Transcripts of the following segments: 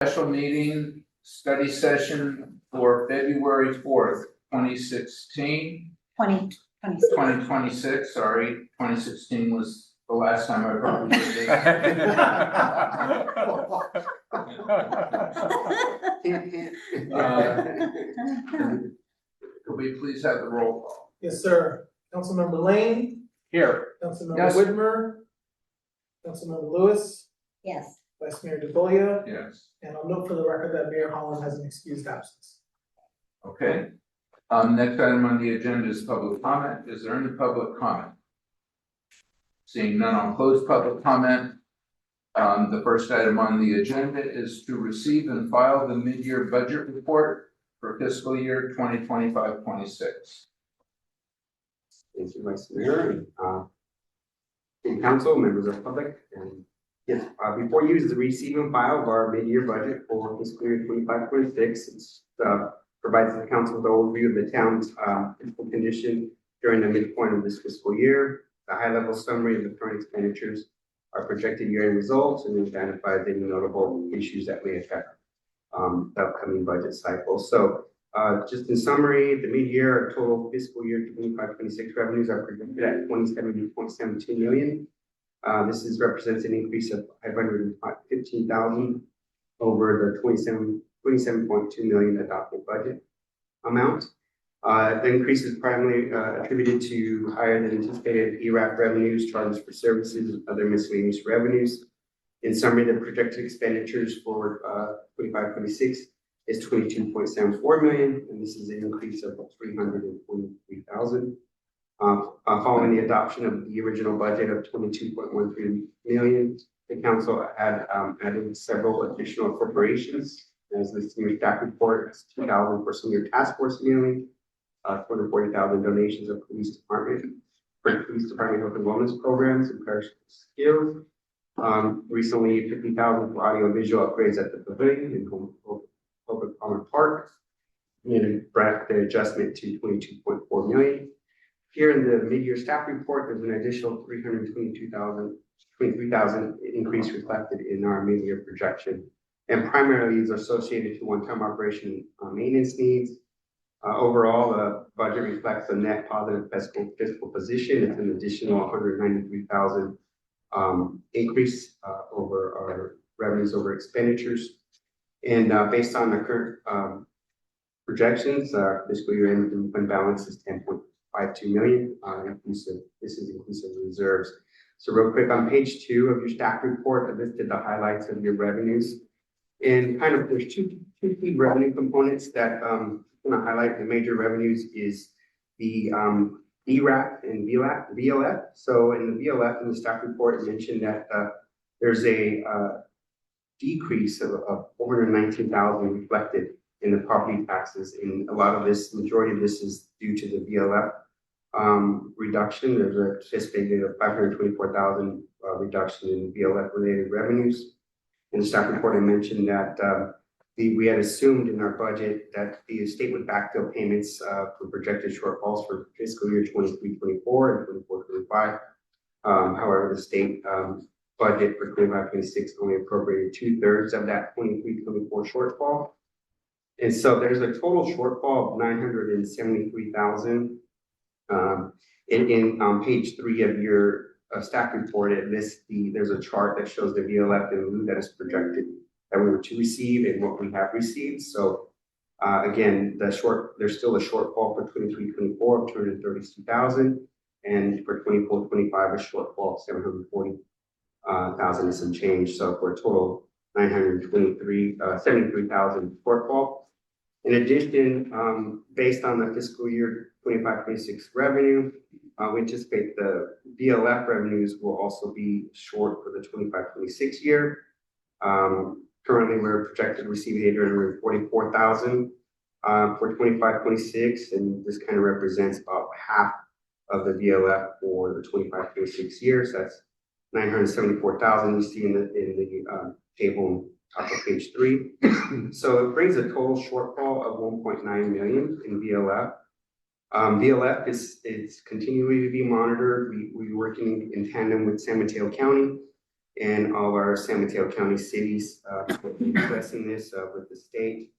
Special meeting study session for February 4th, 2016, 2026, sorry, 2016 was the last time I heard Could we please have the roll call? Yes, sir. Councilmember Lane, Here. Councilmember Yes. Whitmer, Councilmember Lewis, Yes. Vice Mayor DeGolia, Yes. and I'll note for the record that Mayor Holland has an excused absence. Okay. Next item on the agenda is public comment. Is there any public comment? Seeing none, I'll close public comment. The first item on the agenda is to receive and file the mid-year budget report for fiscal year 2025-26. Thank you, Vice Mayor, and council, members of the public, and yes, before you is the receive and file of our mid-year budget for fiscal year 25-26. It's provides the council with an overview of the town's fiscal condition during the midpoint of this fiscal year, the high-level summary of the current expenditures, our projected year-end results, and identifies any notable issues that may affect the upcoming budget cycle. So just in summary, the mid-year total fiscal year 25-26 revenues are projected at $27.72 million. This represents an increase of $515,000 over the $27.2 million adopted budget amount. The increase is primarily attributed to higher than anticipated ERAP revenues, charges for services, and other miscellaneous revenues. In summary, the projected expenditures for 25-26 is $22.74 million, and this is an increase of $343,000. Following the adoption of the original budget of $22.13 million, the council had added several additional appropriations, as listed in your staff report, $2,000 for senior task force mailing, $240,000 donations of police department for police department health and wellness programs and perishable skills. Recently, $50,000 for audio visual upgrades at the pavilion in Public Palmer Park, and brought the adjustment to $22.4 million. Here in the mid-year staff report, there's an additional $23,000 increase reflected in our mid-year projection, and primarily is associated to one-time operation maintenance needs. Overall, the budget reflects a net positive fiscal position. It's an additional $193,000 increase over our revenues over expenditures. And based on the current projections, our fiscal year end fund balance is $10.52 million. This is inclusive of reserves. So real quick, on page 2 of your staff report, I listed the highlights of your revenues. And kind of there's two key revenue components that I'm going to highlight. The major revenues is the ERAP and VLF. So in the VLF in the staff report, it mentioned that there's a decrease of $419,000 reflected in the property taxes. And a lot of this, majority of this is due to the VLF reduction. There's a anticipated of $524,000 reduction in VLF related revenues. In the staff report, I mentioned that we had assumed in our budget that the state would backfill payments for projected shortfalls for fiscal year 23-24 and 24-25. However, the state budget for 25-26 only appropriated 2/3 of that 23-24 shortfall. And so there's a total shortfall of $973,000. In page 3 of your staff report, it lists there's a chart that shows the VLF and lieu that is projected that we were to receive and what we have received. So again, there's still a shortfall for 23-24 of $232,000, and for 24-25 a shortfall of $740,000 and some change. So for a total $73,000 shortfall. In addition, based on the fiscal year 25-26 revenue, we anticipate the VLF revenues will also be short for the 25-26 year. Currently, we're projected to receive $844,000 for 25-26, and this kind of represents about half of the VLF for the 25-26 years. That's $974,000 you see in the table top of page 3. So it brings a total shortfall of $1.9 million in VLF. VLF is continuing to be monitored. We're working in tandem with San Mateo County in all our San Mateo County cities, we'll be addressing this, with the state.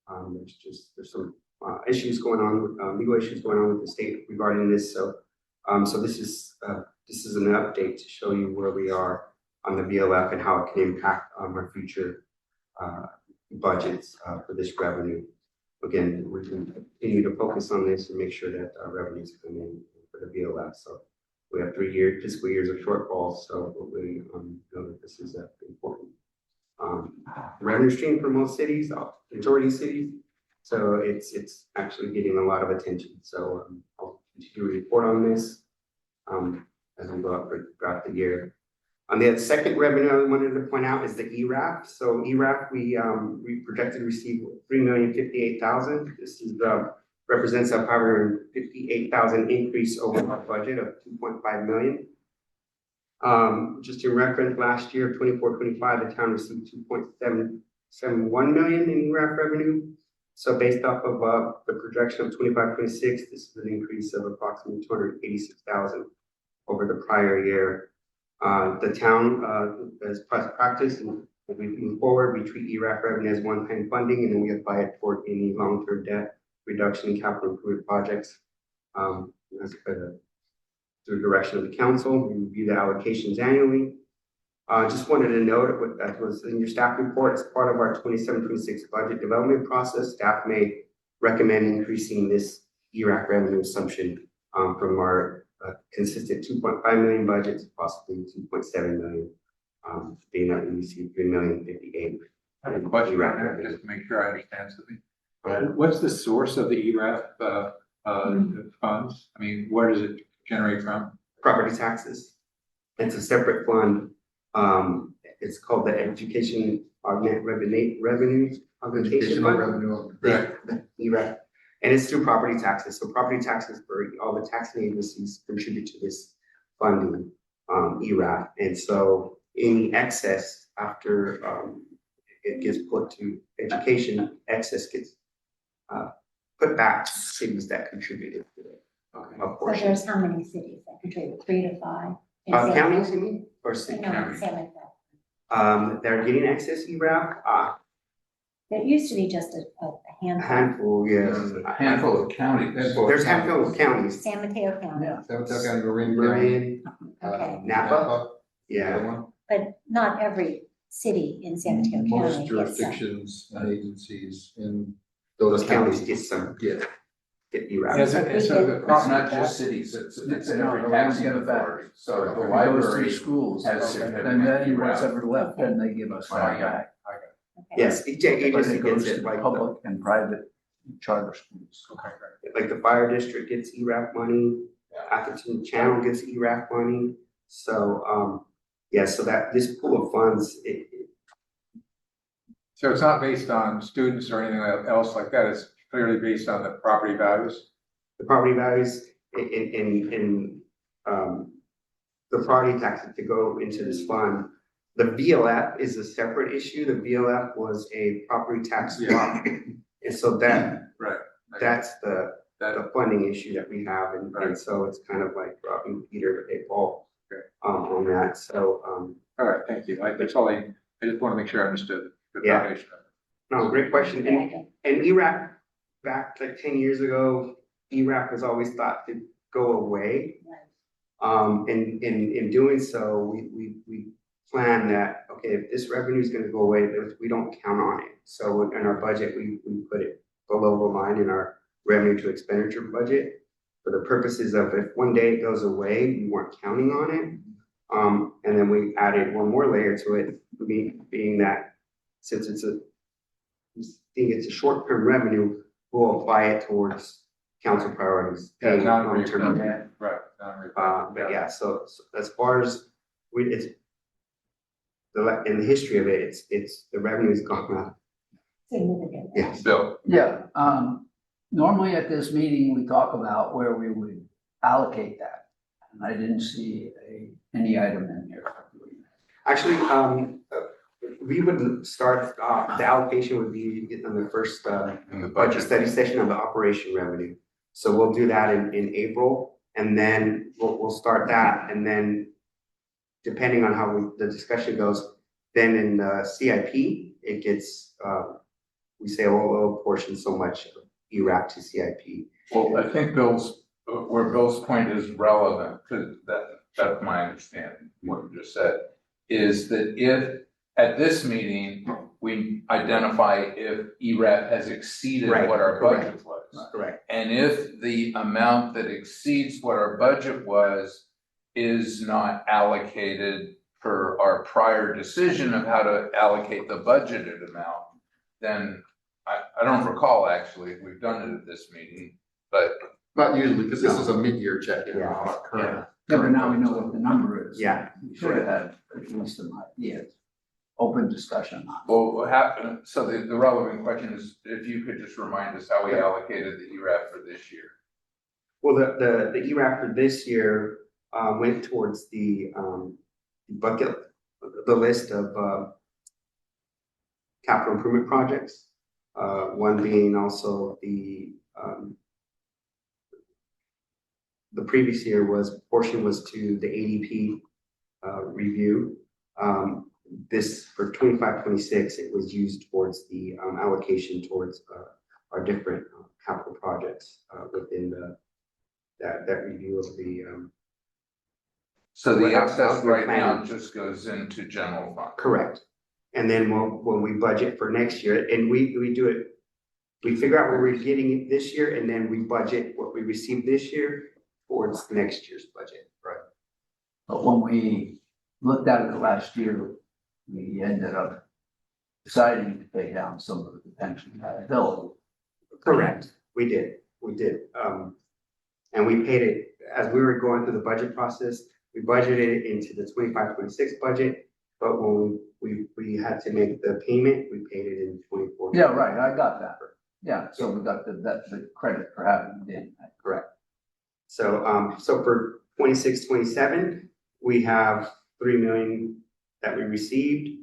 There's some, issues going on, legal issues going on with the state regarding this, so this is an update to show you where we are on the VLF and how it can impact, our future, budgets, for this revenue. Again, we're going to continue to focus on this and make sure that our revenues come in for the VLF. So we have 3 fiscal years of shortfalls, so we know that this is important. The revenue stream for most cities, majority cities, so it's actually getting a lot of attention. So I'll continue to report on this as we go up throughout the year. On the second revenue I wanted to point out is the ERAF. So ERAF, we projected to receive $3,058,000. This is represents a $558,000 increase over our budget of $2.5 million. Just in reference, last year, 24-25, the town received $2.771 million in ERAF revenue. So based off of the projection of 25-26, this is an increase of approximately $286,000 over the prior year. The town, as practice, and as we move forward, we treat ERAF revenue as one-time funding, and then we apply it toward any long-term debt reduction in capital improvement projects. Through direction of the council, we review the allocations annually. Just wanted to note what that was in your staff report. As part of our 27-26 budget development process, staff may recommend increasing this ERAF revenue assumption from our consistent 2.5 million budget to possibly 2.7 million, being that we received $3,058,000. I have a question right now, just to make sure I understand something. What's the source of the ERAF funds? I mean, where does it generate from? Property taxes. It's a separate fund. It's called the Education Augment Revenue Augmentation Fund. Right. ERAF. And it's through property taxes. So property taxes for all the taxing agencies contribute to this funding, ERAF. And so any excess after it gets put to education, excess gets put back to cities that contributed to it. So there's how many cities that contribute? 3 to 5? in San Counties Mateo? or city? No, in San Mateo. They're getting excess ERAF, There used to be just a a handful. handful, yes. A handful of counties. There's a handful of counties. San Mateo County, San Mateo County, Marin County. Marin, okay. Napa, yeah. Other one. But not every city in San Mateo County Most gets some. jurisdictions and agencies in Those those counties counties get some, get. get ERAF. Yes, and so the It's property not tax- just cities, it's No, every no, taxing we get it back. authority. So the It goes to library the schools, has and significant then what's ERAF. ever left, then they give us Oh, that yeah. back. Okay. Yes, each But agency it goes gets to it, like, public and private charter schools. Okay, right. like the fire district gets ERAF money, Atherton Channel gets ERAF money. So, yeah, so that this pool of funds, So it's not based on students or anything else like that, it's clearly based on the property values? the property values in the property taxes to go into this fund. The VLF is a separate issue. The VLF was a property tax swap. And so Right. that's the That, funding issue that we have. And Right. so it's kind of like robbing Peter to pay Paul, Okay. on that. So, all right, thank you. That's all I just want to make sure I understood the Yeah. foundation of it. no, great question. And ERAF, back like 10 years ago, ERAF was always thought to go away. And in doing so, we plan that, okay, if this revenue is gonna go away, we don't count on it. So in our budget, we put it below the line in our revenue to expenditure budget for the purposes of if one day it goes away, we weren't counting on it. And then we added one more layer to it, being that since it's a short-term revenue, we'll apply it towards council priorities. Yeah, paying non-recurring. long-term debt. Right. non-recurring. But yeah, so as far as it's in the history of it, it's the revenue's gone up. Significant. Yes. Bill, Yeah, normally at this meeting, we talk about where we would allocate that. And I didn't see any item in here. Actually, we would start, the allocation would be in the first, In the budget budget. study session of the operation revenue. So we'll do that in April, and then we'll start that, and then depending on how the discussion goes, then in the CIP, it gets, we say, oh, we'll portion so much of ERAF to CIP. Well, I think where Bill's point is relevant, because that's my understanding, what you just said, is that if at this meeting, we identify if ERAF has exceeded Right, what our correct. budget was. Correct. And if the amount that exceeds what our budget was is not allocated per our prior decision of how to allocate the budgeted amount, then I don't recall actually if we've done it at this meeting, but Not usually, because this is a mid-year check-in, Yeah. not current. Yeah, but now we know what the number is. Yeah. We should have had at least some ideas, open discussion on it. well, what happened, so the relevant question is if you could just remind us how we allocated the ERAF for this year. Well, the ERAF for this year, went towards the bucket, the list of, capital improvement projects. One being also the previous year portion was to the ADP, review. This, for 25-26, it was used towards the, allocation towards, our different capital projects, within that review of the, So the Well, excess right now planning. just goes into general fund. correct. And then when we budget for next year, and we do it, we figure out what we're getting this year, and then we budget what we received this year towards next year's budget. Right. But when we looked at it last year, we ended up deciding to pay down some of the pension liability. Correct, we did. And we paid it, as we were going through the budget process, we budgeted it into the 25-26 budget, but when we had to make the payment, we paid it in 24. Yeah, right, I got that. Yeah, so we got the credit for having it in. Correct. So, so for 26-27, we have 3 million that we received.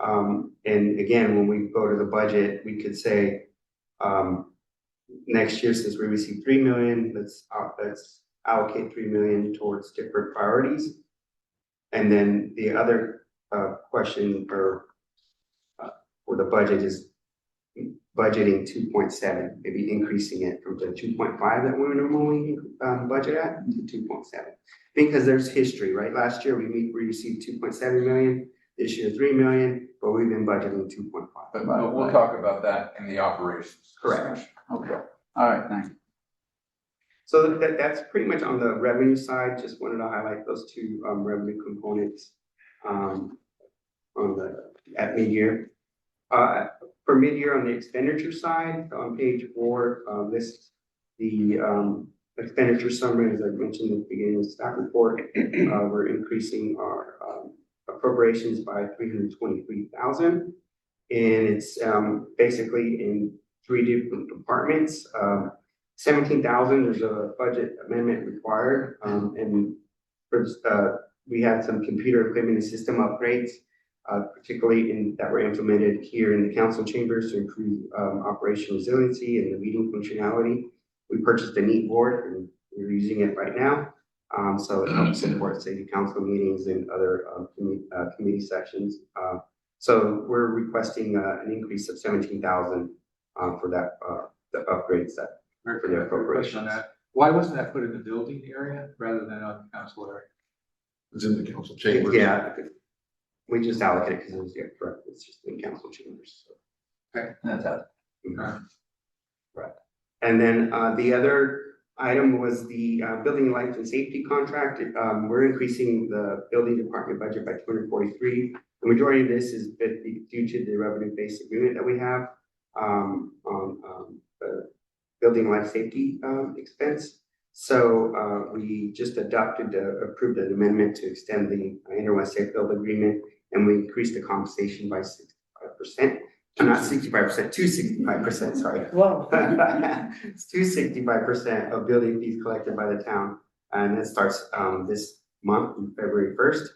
And again, when we go to the budget, we could say, next year, since we received 3 million, let's allocate 3 million towards different priorities. And then the other question for the budget is budgeting 2.7, maybe increasing it from the 2.5 that we normally budget at to 2.7. Because there's history, right? Last year we received 2.7 million, this year 3 million, but we've been budgeting 2.5. But we'll talk about that in the operations. Correct. discussion. Okay, all right, thanks. So that's pretty much on the revenue side. Just wanted to highlight those two revenue components at mid-year. For mid-year on the expenditure side, on page 4, lists the expenditure summary, as I mentioned at the beginning of the staff report. We're increasing our appropriations by $323,000, and it's basically in 3 different departments. 17,000, there's a budget amendment required, and we had some computer equipment and system upgrades, particularly that were implemented here in the council chambers to improve operational resiliency and the meeting functionality. We purchased a neat board, and we're using it right now. So it helps support city council meetings and other committee sessions. So we're requesting an increase of 17,000 for that, the upgrades that. For the appropriations. Question on that. Why wasn't that put in the building area rather than on the council area? It's in the council chambers. Yeah, we just allocated because it was, correct, it's just in council chambers. So. That's it. Right. And then the other item was the building life and safety contract. We're increasing the building department budget by 243. The majority of this is due to the revenue-based agreement that we have on the building life safety expense. So we just approved an amendment to extend the Interwest Safe Build agreement, and we increased the compensation by 65%. Not 65%, to 65%, sorry. Wow. It's to 65% of building fees collected by the town, and it starts this month, on February 1st.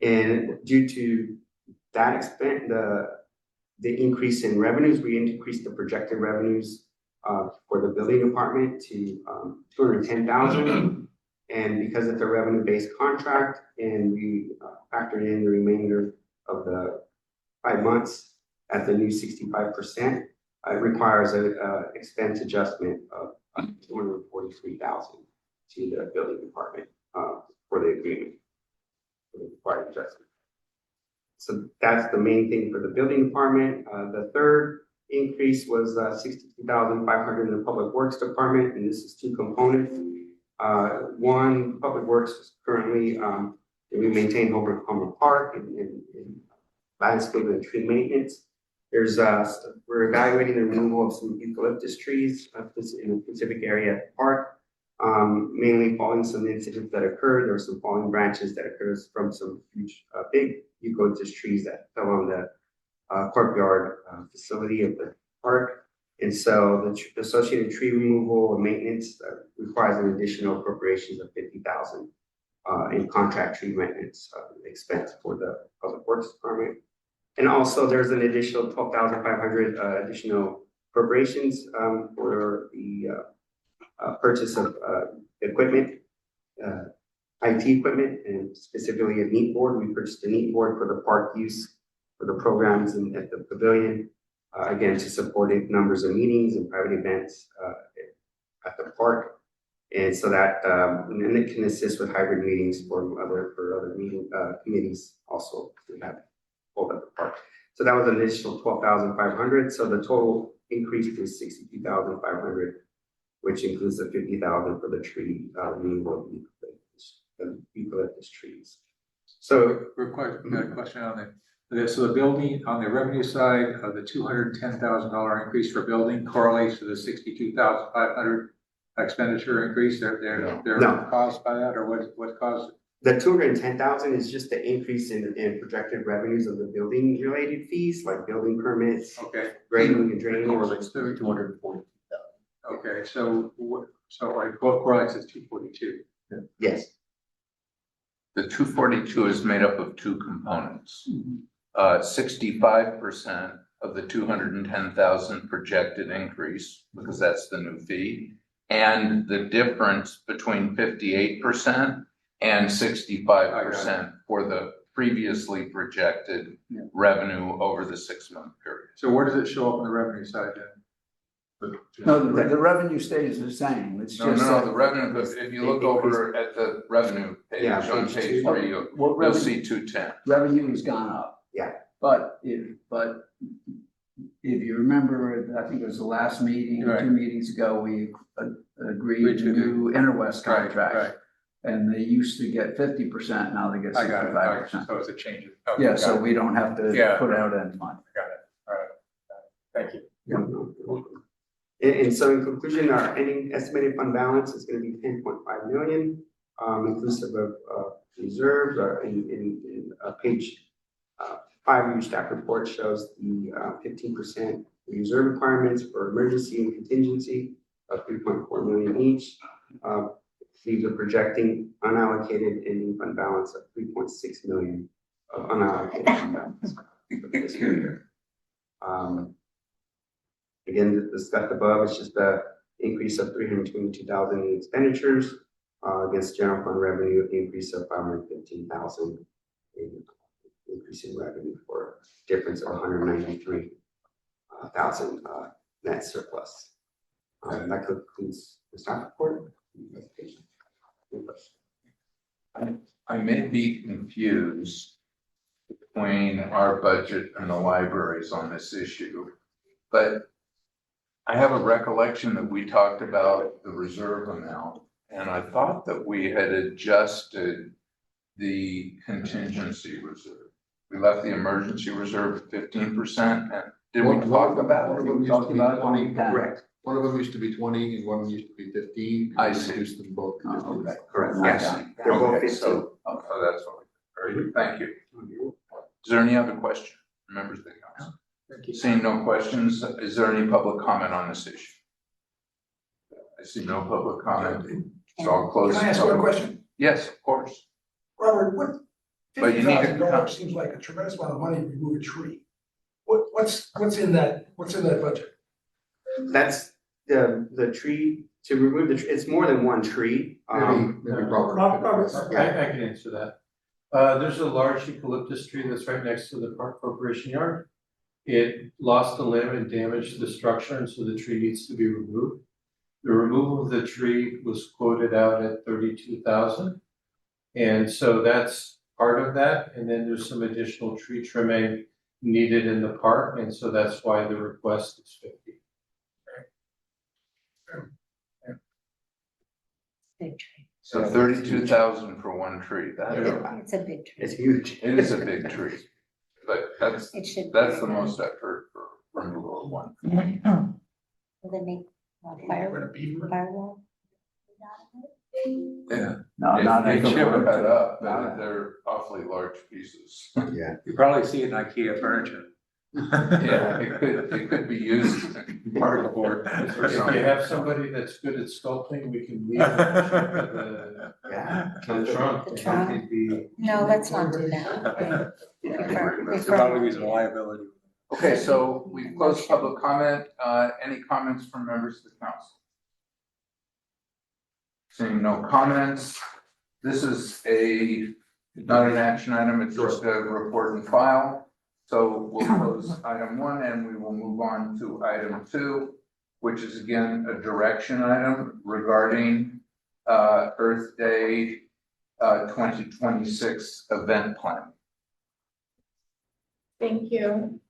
And due to that expense, the increase in revenues, we increased the projected revenues for the building department to 210,000, And because it's a revenue-based contract and we factored in the remainder of the 5 months at the new 65%, it requires a expense adjustment of $243,000 to the building department for the agreement, for the required adjustment. So that's the main thing for the building department. The third increase was $62,500 in the public works department, and this is two components. One, public works is currently we maintain Homer Park and landscape and tree maintenance. There's we're evaluating the removal of some eucalyptus trees in a specific area at the park. Mainly following some incidents that occurred. There were some falling branches that occurred from some huge, big eucalyptus trees that fell on the courtyard facility of the park. And so the associated tree removal and maintenance requires an additional appropriations of $50,000 in contract tree maintenance expense for the public works department. And also there's an additional $12,500 additional appropriations for the purchase of equipment, IT equipment, and specifically a neat board. We purchased a neat board for the park use for the programs and at the pavilion, again, to support numbers of meetings and private events at the park. And so that, and it can assist with hybrid meetings for other meeting committees also to have hold at the park. So that was an additional $12,500. So the total increase is $62,500, which includes the $50,000 for the tree removal of eucalyptus trees. So Real quick, I got a question on so the building, on the revenue side of the $210,000 increase for building correlates to the $62,500 expenditure increase. They're No. caused by that, or what caused it? the 210,000 is just the increase in projected revenues of the building related fees, like building permits, Okay, grading and drainage. Correlates to 240. okay, so like what correlates is 242? Yes, The 242 is made up of two components. 65% of the 210,000 projected increase, because that's the new fee, and the difference between 58% and 65% for the previously projected revenue over the 6-month period. So where does it show up on the revenue side then? No, the revenue stays the same, it's just. No, the revenue, if you look over at the revenue page, Yeah, on page page 2. 3, What you'll revenue, see 210. revenue has gone up. Yeah. But if you remember, I think it was the last meeting, or Right. 2 meetings ago, we agreed Agreed to to do Interwest Right, contract. right. And they used to get 50%, now they get I got it. 65%. So it's a change. Okay, Yeah, got so it. we don't have to Yeah. put out any money. Got it. All right. Thank you. And so in conclusion, our ending estimated fund balance is going to be 10.5 million, inclusive of reserves. In page 5 of your staff report shows the 15% reserve requirements for emergency and contingency of 3.4 million each. These are projecting unallocated ending fund balance of 3.6 million of unallocated fund balance for this year. Again, discussed above, it's just a increase of 322,000 in expenditures against general fund revenue, increase of 515,000 in increase in revenue for difference of 193,000 net surplus. That concludes the staff report. I may be confused between our budget and the libraries on this issue, but I have a recollection that we talked about the reserve amount, and I thought that we had adjusted the contingency reserve. We left the emergency reserve at 15%, and did we talk about One it? of them used Talked to be about 20, Correct, one of them used to be 20 and one used to be 15. I We see. reduced them both to Oh, 15. okay. correct, I yes. see. They're both Okay, 15. so that's what very good. Thank you. Is there any other question, members of the council? Thank you. Seeing no questions, is there any public comment on this issue? I see no public comment, so I'll close. Can I ask the one public- question? Yes, of course. Robert, what, But you need to $50,000 seems like a tremendous amount of money to remove a tree. What's in that budget? That's the tree to remove it's more than one tree. Maybe Robert. I can answer that. There's a large eucalyptus tree that's right next to the Park Corporation yard. It lost a limb and damaged the structure, and so the tree needs to be removed. The removal of the tree was quoted out at 32,000. And so that's part of that, and then there's some additional tree trimming needed in the park, and so that's why the request is 50. Big tree. So 32,000 for one tree, It's a big tree. It's huge. it is a big tree. But that's It should. the most I've heard for removal of one. Will they make Beaver. firewall? Yeah. No, not They at chip the- that up, Not but at- they're awfully large pieces. Yeah. You probably see it in IKEA furniture. Yeah, it could be used in cardboard or If you something. have somebody that's good at sculpting, we can leave the Yeah. trunk. The trunk. It'd be- No, let's not do that. It's probably reason liability. Okay, so we've closed public comment. Any comments from members of the council? Seeing no comments, this is not an action item, it's just a report and file. So we'll close item 1 and we will move on to item 2, which is again a direction item regarding Earth Day 2026 event plan. Thank you.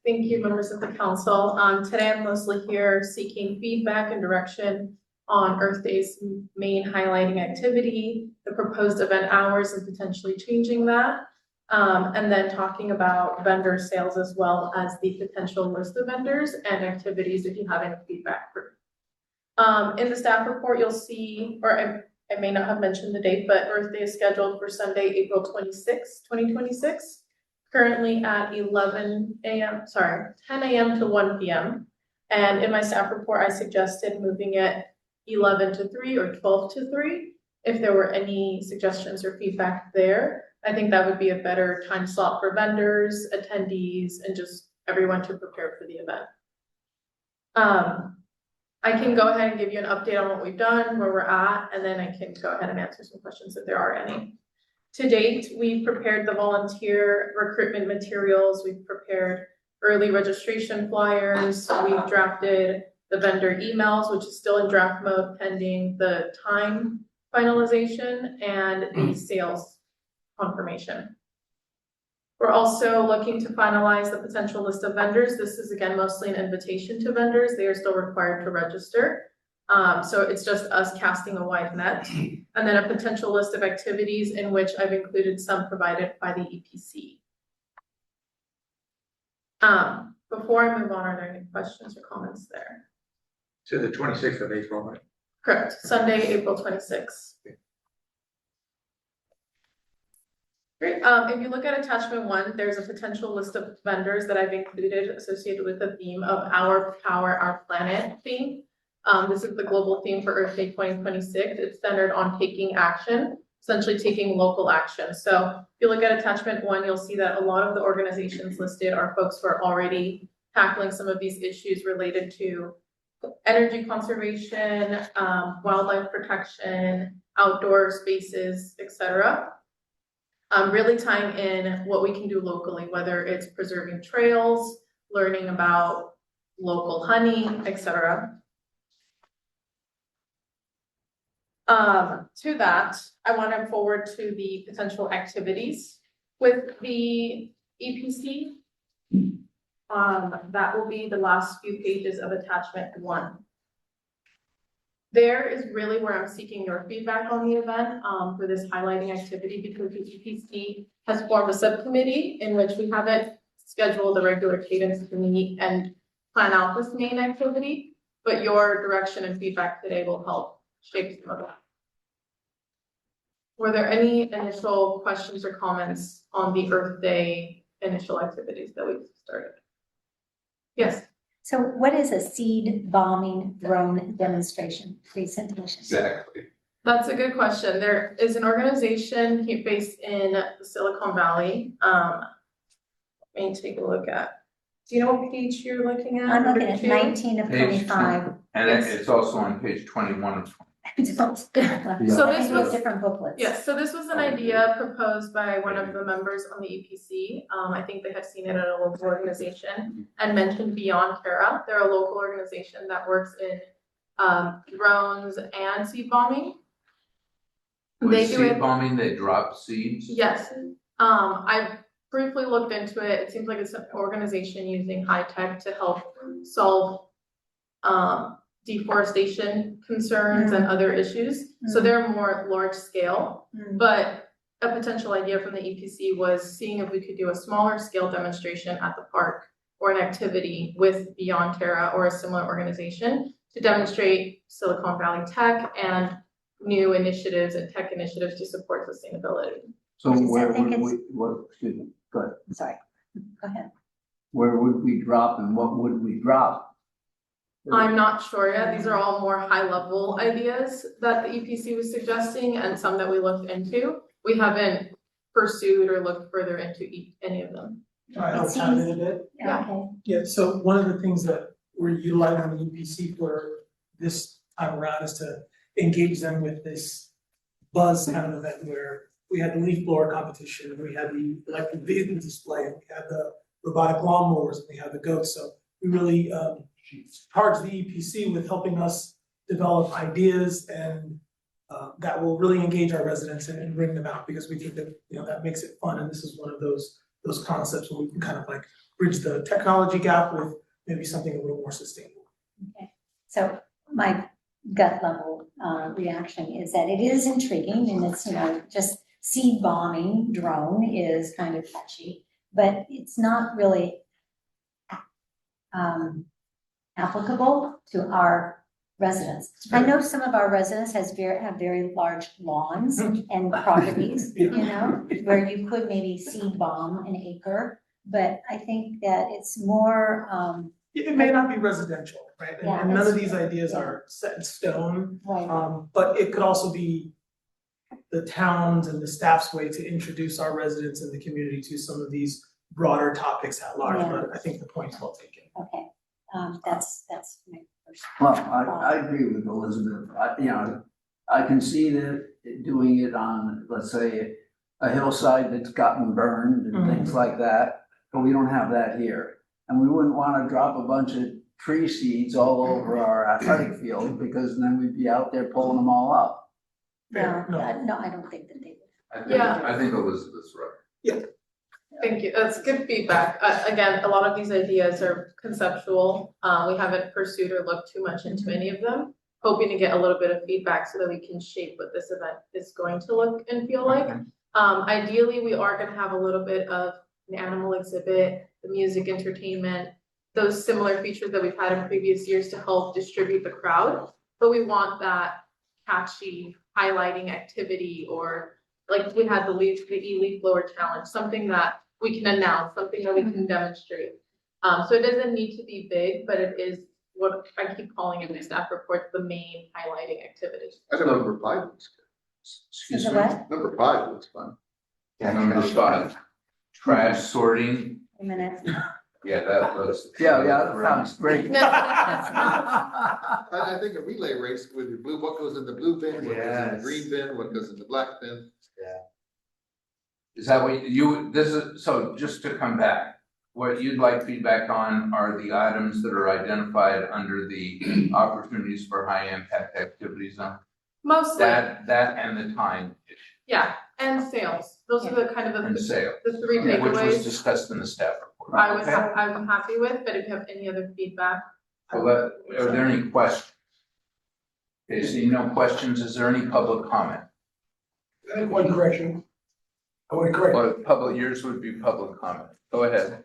Thank you, members of the council. Today I'm mostly here seeking feedback and direction on Earth Day's main highlighting activity, the proposed event hours and potentially changing that. And then talking about vendor sales as well as the potential list of vendors and activities if you have any feedback for me. In the staff report, you'll see, or I may not have mentioned the date, but Earth Day is scheduled for Sunday, April 26, 2026. Currently at 10 a.m. to 1 p.m. And in my staff report, I suggested moving it 11 to 3 or 12 to 3. If there were any suggestions or feedback there, I think that would be a better time slot for vendors, attendees, and just everyone to prepare for the event. I can go ahead and give you an update on what we've done, where we're at, and then I can go ahead and answer some questions if there are any. To date, we've prepared the volunteer recruitment materials, we've prepared early registration flyers, we've drafted the vendor emails, which is still in draft mode pending the time finalization and the sales confirmation. We're also looking to finalize the potential list of vendors. This is again mostly an invitation to vendors. They are still required to register. So it's just us casting a wide net. And then a potential list of activities in which I've included some provided by the EPC. Before I move on, are there any questions or comments there? So the 26th of April, right? Correct, Sunday, April 26th. Great, if you look at attachment 1, there's a potential list of vendors that I've included associated with the theme of Our Power, Our Planet theme. This is the global theme for Earth Day 2026. It's centered on taking action, essentially taking local action. So if you look at attachment 1, you'll see that a lot of the organizations listed are folks who are already tackling some of these issues related to energy conservation, wildlife protection, outdoor spaces, etc. Really tying in what we can do locally, whether it's preserving trails, learning about local honey, etc. To that, I want to forward to the potential activities with the EPC. That will be the last few pages of attachment 1. There is really where I'm seeking your feedback on the event for this highlighting activity, because the EPC has formed a subcommittee in which we haven't scheduled a regular cadence to meet and plan out this main activity, but your direction and feedback today will help shape some of that. Were there any initial questions or comments on the Earth Day initial activities that we've started? Yes. So what is a seed bombing drone demonstration presentation? Exactly. That's a good question. There is an organization based in Silicon Valley. Let me take a look at Do you know what page you're looking at? I'm looking Number at two? 19 of Page 25. And it's also on page 21 of 20. So I this think we have was- different booklets. Yes, so this was an idea proposed by one of the members on the EPC. I think they had seen it at a local organization and mentioned Beyond Terra. They're a local organization that works in drones and seed bombing. They With do seed it, bombing, they drop seeds? yes. I briefly looked into it. It seems like it's an organization using high tech to help solve deforestation concerns and other issues. So they're more large scale. Mm. But a potential idea from the EPC was seeing if we could do a smaller scale demonstration at the park or an activity with Beyond Terra or a similar organization to demonstrate Silicon Valley tech and new initiatives and tech initiatives to support sustainability. So Because I where think would it's- we, what, excuse me, go ahead. Sorry, go ahead. Where would we drop and what would we drop? I'm not sure yet. These are all more high level ideas that the EPC was suggesting and some that we looked into. We haven't pursued or looked further into any of them. I'll It chime in seems- a bit. Yeah. Okay. Yeah, so one of the things that we're utilizing on the EPC for this time around is to engage them with this buzz kind of event where we had the leaf blower competition, we had the electric vehicle display, we had the robotic lawnmowers, and we had the goats, so we really charged the EPC with helping us develop ideas and that will really engage our residents and bring them out, because we think that, you know, that makes it fun, and this is one of those concepts where we can kind of like bridge the technology gap with maybe something a little more sustainable. Okay, so my gut level reaction is that it is intriguing and it's, you know, just seed bombing drone is kind of catchy, but it's not really applicable to our residents. I know some of our residents have very large lawns and properties, you know, where you could maybe seed bomb an acre, but I think that it's more, It may not be residential, right? And- Yeah, And none of that's- these ideas yeah. are set in stone, like, but it could also be the towns and the staff's way to introduce our residents and the community to some of these broader topics at large, Yeah. but I think the point's well taken. okay, that's my first. Well, I agree with Elizabeth. I can see that doing it on, let's say, a hillside that's gotten burned and things like that, but we don't have that here. And we wouldn't wanna drop a bunch of tree seeds all over our athletic field, because then we'd be out there pulling them all up. Fair, no. No, I don't think that they would. Yeah. I think Elizabeth's right. Thank you. That's good feedback. Again, a lot of these ideas are conceptual. We haven't pursued or looked too much into any of them, hoping to get a little bit of feedback so that we can shape what this event is going to look and feel like. Ideally, we are gonna have a little bit of an animal exhibit, the music, entertainment, those similar features that we've had in previous years to help distribute the crowd. But we want that catchy highlighting activity, or like we had the e-leaf blower challenge, something that we can announce, something that we can demonstrate. So it doesn't need to be big, but it is what I keep calling in my staff reports, the main highlighting activity. I think number 5 looks good. Excuse The me? what? Number 5 looks fun. Number 5, trash sorting, A minute. yeah, that looks. Yeah, that sounds great. I think a relay race with the blue, what goes in the blue bin, what goes in the Yes. green bin, what goes in the black bin. Is that what this is, so just to come back, what you'd like feedback on are the items that are identified under the opportunities for high impact activities zone? Mostly, That and the time issue yeah, and sales. Those are the kind of and the sale, three which was takeaways discussed in the staff report. I'm happy with, but if you have any other feedback. Are there any questions? Okay, seeing no questions, is there any public comment? I have one correction. I want to correct, Well, yours would be public comment. Go ahead.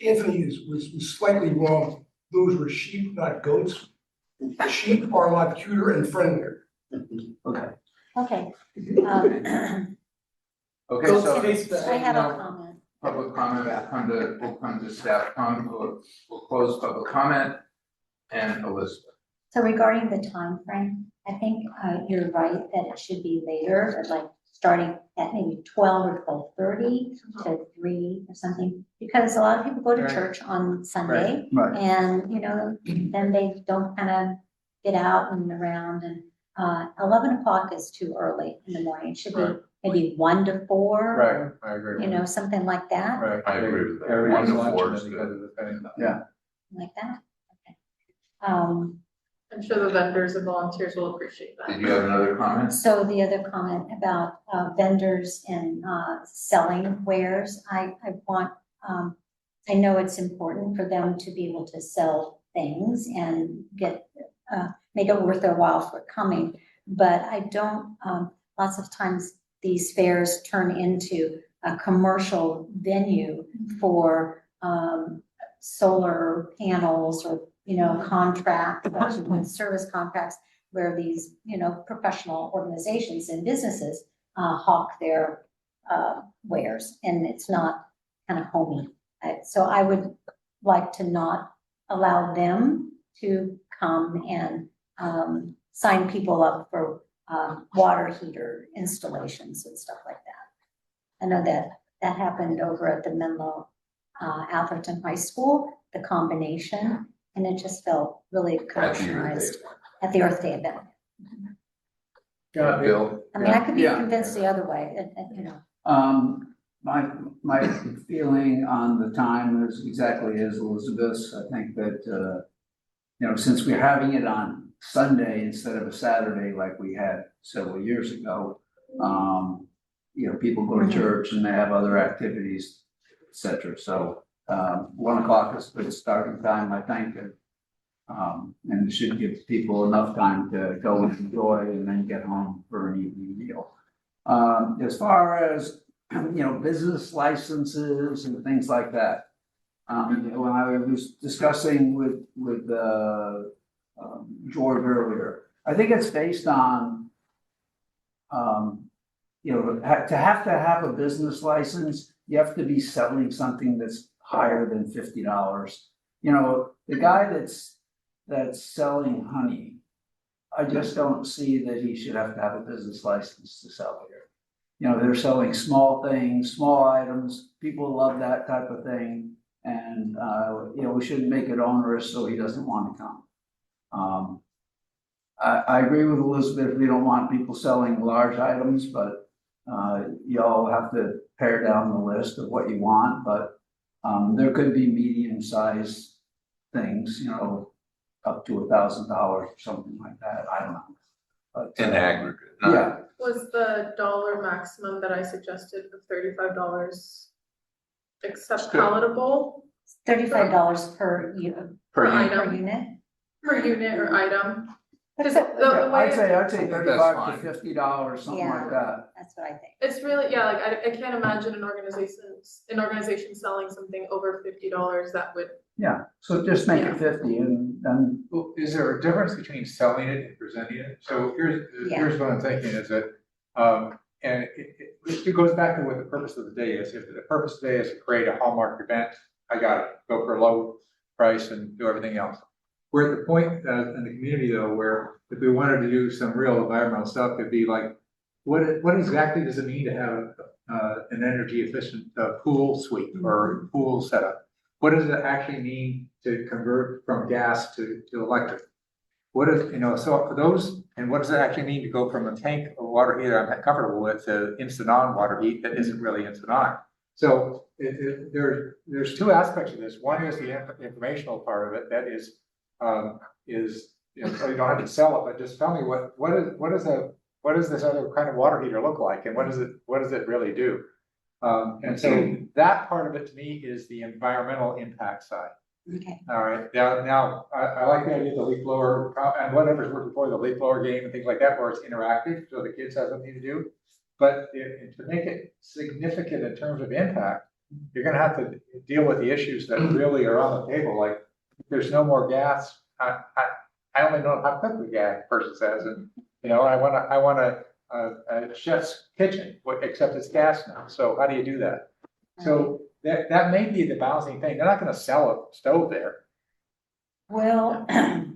Anthony was slightly wrong. Those were sheep, not goats. Sheep are a lot cuter and friendlier. Okay. Okay. Okay, Goats so. taste better. I have a no comment. Public comment, we'll come to staff comment, we'll close public comment and Elizabeth. So regarding the time frame, I think you're right that it should be later, at like starting at maybe 12 or 12:30 to 3 or something, because a lot of people go to Right. church on Sunday. Right. And, then they don't kind of get out and around, and 11 o'clock is too early in the morning. It should be Right. maybe 1 to 4. Right, or, I agree. something like that, Right. I agree with that. Everybody's 1 to 4 lunch is and then good. go to the thing. like that. Okay. I'm sure the vendors and volunteers will appreciate that. Did you have another comment? So the other comment about vendors and selling wares, I want, I know it's important for them to be able to sell things and get, make it worth their while for coming. But I don't, lots of times these fairs turn into a commercial venue for solar panels or, contract, service contracts where these, professional organizations and businesses hawk their wares, and it's not kind of homey. So I would like to not allow them to come and sign people up for water heater installations and stuff like that. I know that happened over at the Menlo Atherton High School, the combination, and it just felt really commercialized at the Earth Day event. Yeah, Bill? I mean, I could be Yeah. convinced the other way, My feeling on the time is exactly as Elizabeth's. I think that, since we're having it on Sunday instead of a Saturday like we had several years ago, people go to church and they have other activities, et cetera. So, 1 o'clock is a good starting time, I think. And it should give people enough time to go and enjoy and then get home for an evening meal. As far as, business licenses and things like that. When I was discussing with George earlier, I think it's based on, to have a business license, you have to be selling something that's higher than $50. The guy that's selling honey, I just don't see that he should have to have a business license to sell here. They're selling small things, small items, people love that type of thing. And, we shouldn't make it onerous so he doesn't want to come. I agree with Elizabeth, we don't want people selling large items, but y'all have to pare down the list of what you want, but there could be medium-sized things, up to $1,000 or something like that, I don't know. But, In aggregate. yeah, Was the dollar maximum that I suggested of $35 accept Good. palatable $35 per unit. Per per unit. Per item, unit. per unit or item? Because That's the way. I'd say I think that's $35 fine. to $50, something like that. what I think. It's really, yeah, like I can't imagine an organization selling something over $50 that would, Yeah, so just make Yeah. it 50 and then, Well, is there a difference between selling it and presenting it? So here's what I'm thinking is that, and it goes back to what the purpose of the day is. If the purpose of the day is to create a Hallmark event, I got it, go for a low price and do everything else. We're at the point in the community though, where if we wanted to do some real environmental stuff, it'd be like, what exactly does it mean to have an energy efficient pool suite or pool setup? What does it actually mean to convert from gas to electric? What is, so for those, and what does it actually mean to go from a tank of water heater I'm comfortable with to instant on water heat that isn't really instant on? So there's two aspects of this. One is the informational part of it that is, so you don't have to sell it, but just tell me what does this other kind of water heater look like and what does it really do? And so that part of it to me is the environmental impact side. Okay. All right, now, I like the idea of the leaf blower, and whatever's working for the leaf blower game and things like that, where it's interactive, so the kids have something to do. But to make it significant in terms of impact, you're gonna have to deal with the issues that really are on the table, like, there's no more gas. I only know how to cook the gas, person says, and, I want a chef's kitchen, except it's gas now, so how do you do that? So that may be the balancing thing. They're not gonna sell a stove there. Well,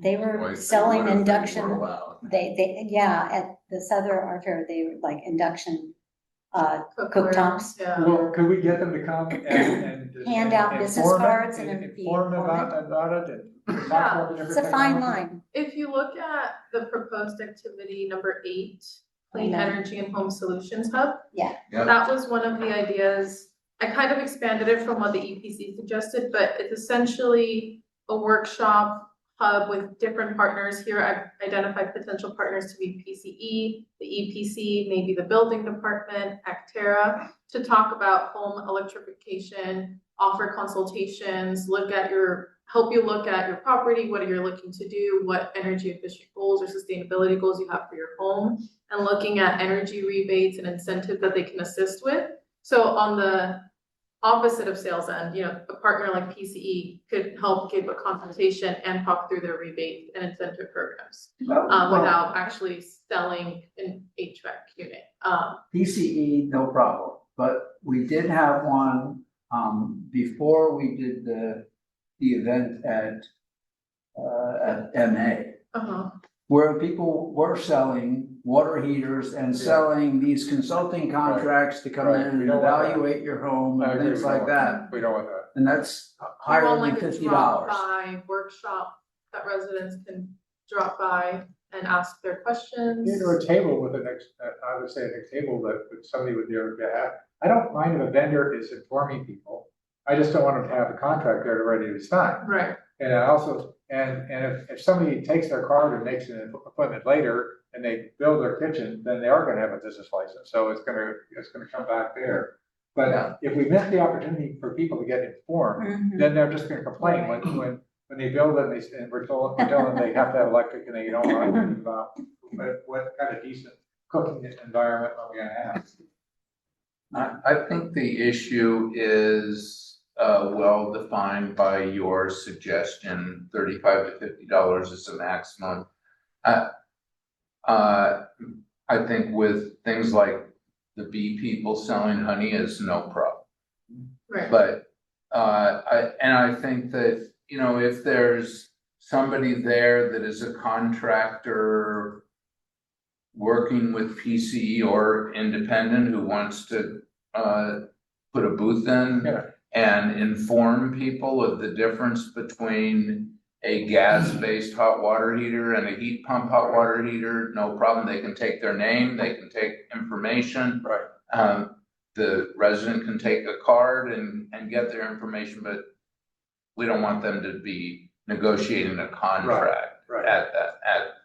they were Boys, selling what if they induction, were allowed? they, at this other art fair, they were like induction cooktops. Yeah. Well, could we get them to come and just Hand out business inform it, cards and be inform informative? about it and talk about the It's different a fine technologies? line. If you look at the proposed activity number 8, Clean I know. Energy and Home Solutions Hub. Yeah. Yeah. That was one of the ideas. I kind of expanded it from what the EPC suggested, but it's essentially a workshop hub with different partners. Here I've identified potential partners to be PCE, the EPC, maybe the building department, Actera, to talk about home electrification, offer consultations, help you look at your property, what you're looking to do, what energy efficient goals or sustainability goals you have for your home, and looking at energy rebates and incentives that they can assist with. So on the opposite of sales end, a partner like PCE could help give a consultation and talk through their rebate and incentive programs, without actually selling an HVAC unit. PCE, no problem, but we did have one, before we did the event at MA, where people were selling water heaters and selling these consulting contracts to come in Right. We and don't want that. evaluate your home I and agree, things we don't like want that. We don't want that. And that's Or higher on than like a $50. drop-by workshop that residents can drop by and ask their questions. You know, a table with I would say a table that somebody would be able to have. I don't mind if a vendor is informing people. I just don't want them to have the contract there ready to sign. Right. And I also, and if somebody takes their card and makes an appointment later and they build their kitchen, then they are gonna have a business license, so it's gonna come back there. But if we miss the opportunity for people to get informed, then they're just gonna complain when they build it and we're telling them they have to have electric and they don't know anything about what kind of decent cooking environment are we gonna have. I think the issue is well defined by your suggestion, $35 to $50 is the maximum. I think with things like the bee people selling honey is no problem. Right. But I think that, if there's somebody there that is a contractor working with PCE or independent who wants to put a booth in and inform people of the difference between a gas-based hot water heater and a heat pump hot water heater, no problem. They can take their name, they can take information. Right. The resident can take a card and get their information, but we don't want them to be negotiating a contract Right. at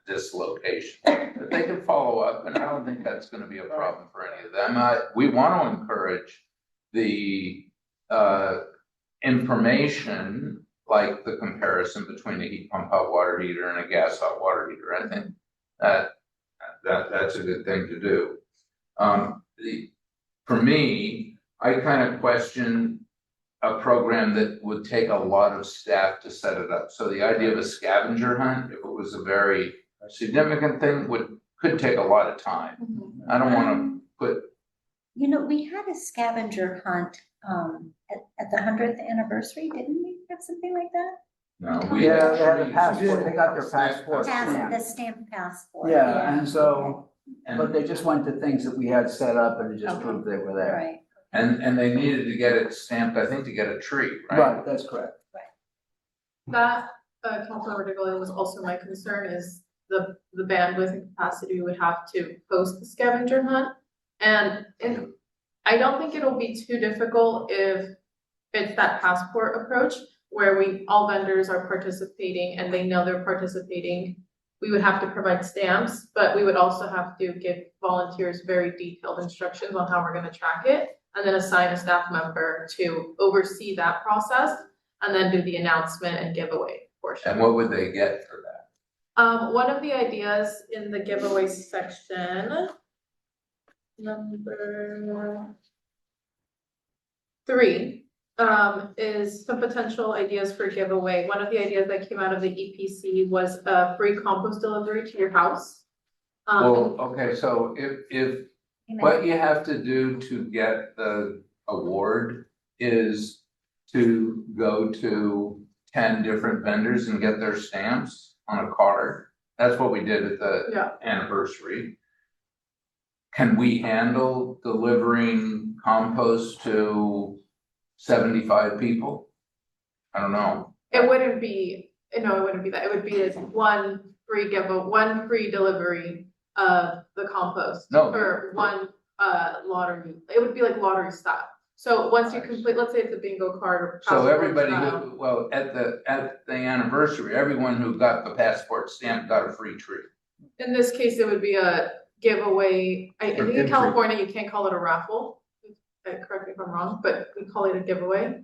this location. But they can follow up, and I don't think that's gonna be a problem for any of them. We want to encourage the information, like the comparison between a heat pump hot water heater and a gas hot water heater. I think that's a good thing to do. For me, I kind of question a program that would take a lot of staff to set it up. So the idea of a scavenger hunt, if it was a very significant thing, could take a lot of time. I don't want to put. We had a scavenger hunt at the 100th anniversary, didn't we have something like that? No, They had a passport, they got their passport. The stamp passport. Yeah, and so, but they just went to things that we had set up and it just proved they were there. Right. And they needed to get it stamped, I think, to get a tree, right? Right, that's correct. That, Councilmember Diggley, was also my concern, is the bandwidth and capacity we would have to post the scavenger hunt. And I don't think it'll be too difficult if it's that passport approach where all vendors are participating and they know they're participating. We would have to provide stamps, but we would also have to give volunteers very detailed instructions on how we're gonna track it, and then assign a staff member to oversee that process, and then do the announcement and giveaway portion. And what would they get for that? One of the ideas in the giveaway section, number 3, is some potential ideas for giveaway. One of the ideas that came out of the EPC was a free compost delivery to your house. Well, okay, so if what you have to do to get the award is to go to 10 different vendors and get their stamps on a card. That's what we did at the anniversary. can we handle delivering compost to 75 people? I don't know. It wouldn't be, no, it wouldn't be that, it would be as one free delivery of the compost. No. For one, lottery, it would be like lottery style. So once you complete, let's say it's a bingo card or So passport everybody style. who, well, at the anniversary, everyone who got the passport stamp got a free tree. In this case, it would be a giveaway, I think in entry. California, you can't call it a raffle. Correct me if I'm wrong, but we call it a giveaway.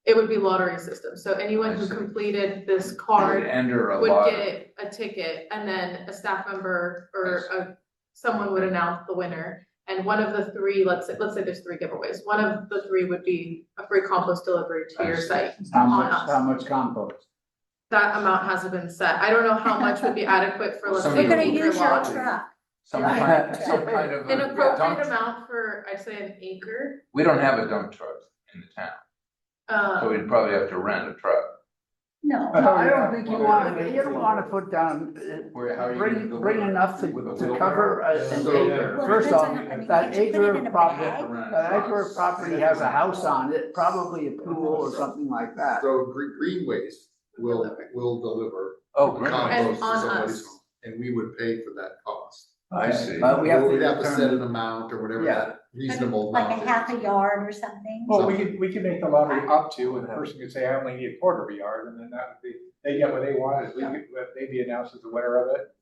It would be lottery system, so anyone who I see. completed this Would card enter a would lot. get a ticket, and then a staff member or someone would announce the winner. And one of the three, let's say there's 3 giveaways, one of the 3 would be a free compost delivery to your site. On us. How much compost? That amount hasn't been set, I don't know how much would be adequate for, let's say. Somebody We're gonna will use your lot. truck. Some Yeah. kind of An a appropriate dump. amount for, I'd say, an acre. We don't have a dump truck in the town, so Um, we'd probably have to rent a truck. No, No, I don't think you don't wanna put down, Where, how are you gonna bring deliver it? enough to With a cover an wheelbarrow? acre. Well, First depends off, on how- I mean, that can't you put acre it of in a property, bag? that acre of property has a house on it, probably a pool or something like that. So Green Waste will deliver Oh, great. compost to on somebody's us. home, and we would pay for that cost. I see. But we have We'd have to to set an determine, amount or whatever Yeah. that reasonable like amount a half a is. yard or something. Well, we could make the lottery up to, and the person could say, I only need a quarter of a yard, and then that would be, they get what they want, they'd be announced as the winner of it.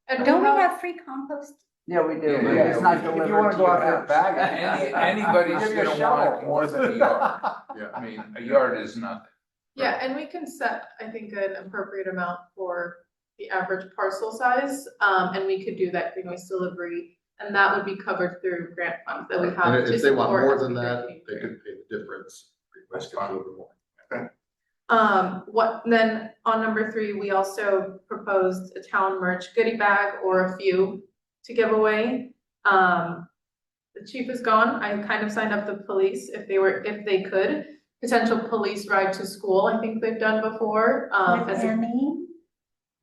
and Don't we how- have free compost? yeah, we do, but Yeah, it's not if you delivered wanna to go your out there and house. bag it. Anybody's Give you a gonna shovel. want more than a yard. Yeah. I mean, a yard is nothing. Yeah, and we can set, I think, an appropriate amount for the average parcel size, and we could do that green waste delivery, and that would be covered through grant funds that we have And to if they want support more as than we that, continue. they could pay the difference. That's fine. Then on number 3, we also proposed a town merch goodie bag or a few to give away. The chief is gone, I kind of signed up the police if they could, potential police ride to school, I think they've done before, With as a Annie?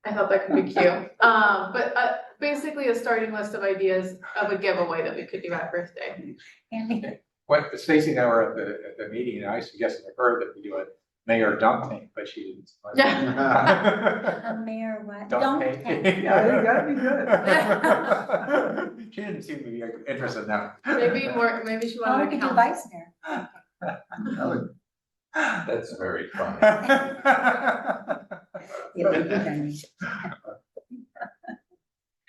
I thought that could be cute. But basically a starting list of ideas of a giveaway that we could do at birthday. Annie? When Stacy and I were at the meeting, and I suggested to her that we do a mayor dunk tank, but she didn't. Yeah. A mayor what? Dunk Don't tank. tank. Yeah, I think that'd be good. She didn't seem to be interested in that. Maybe she Oh, we wanted to could do count. vice mayor. That's very funny. Yeah, we could donate.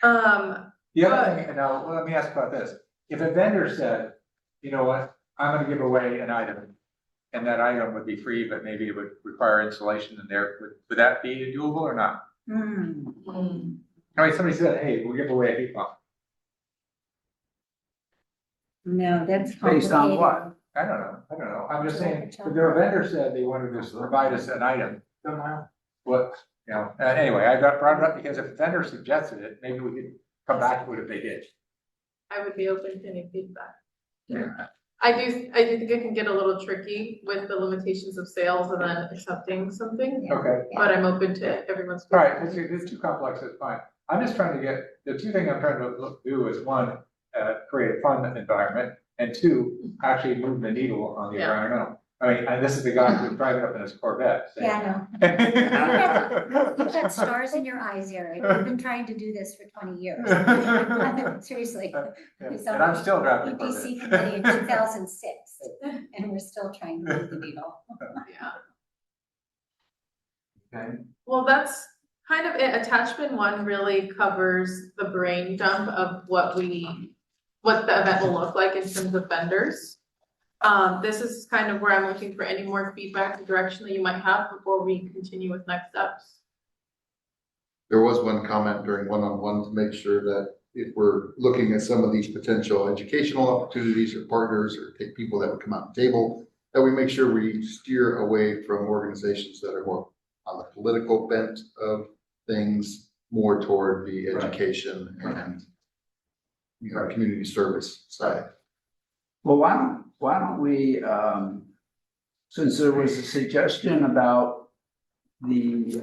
The other thing, now, let me ask about this. If a vendor said, you know what, I'm gonna give away an item, and that item would be free, but maybe it would require installation in there, would that be doable or not? Hmm. I mean, somebody said, hey, we'll give away a heat pump. No, that's Based on complicated. what? I don't know. I'm just saying, if their vendor said they wanted to provide us an item, what, you know, anyway, I brought it up because if a vendor suggested it, maybe we could come back to it if they did. I would be open to any feedback. Yeah. I do think it can get a little tricky with the limitations of sales and then accepting something, Okay, but I'm open to everyone's. all right, it's too complex, it's fine. I'm just trying to get, the 2 things I'm trying to do is 1, create a fun environment, and 2, actually move the needle on the Yeah. environmental. I mean, and this is the guy who's driving up in his Corvette. saying- Yeah, I know. You've got stars in your eyes, Eric. We've been trying to do this for 20 years. Seriously. Yeah, We and saw I'm still driving a EPC Corvette. committee in 2006, and we're still trying to move the needle. Yeah. Okay. Well, that's kind of it. Attachment 1 really covers the brain dump of what the event will look like in terms of vendors. This is kind of where I'm looking for any more feedback or direction that you might have before we continue with next steps. There was one comment during one-on-one to make sure that if we're looking at some of these potential educational opportunities or partners or take people that would come out and table, that we make sure we steer away from organizations that are more on the political bent of things, more toward the education and, you know, community service side. Well, why don't we, since there was a suggestion about the,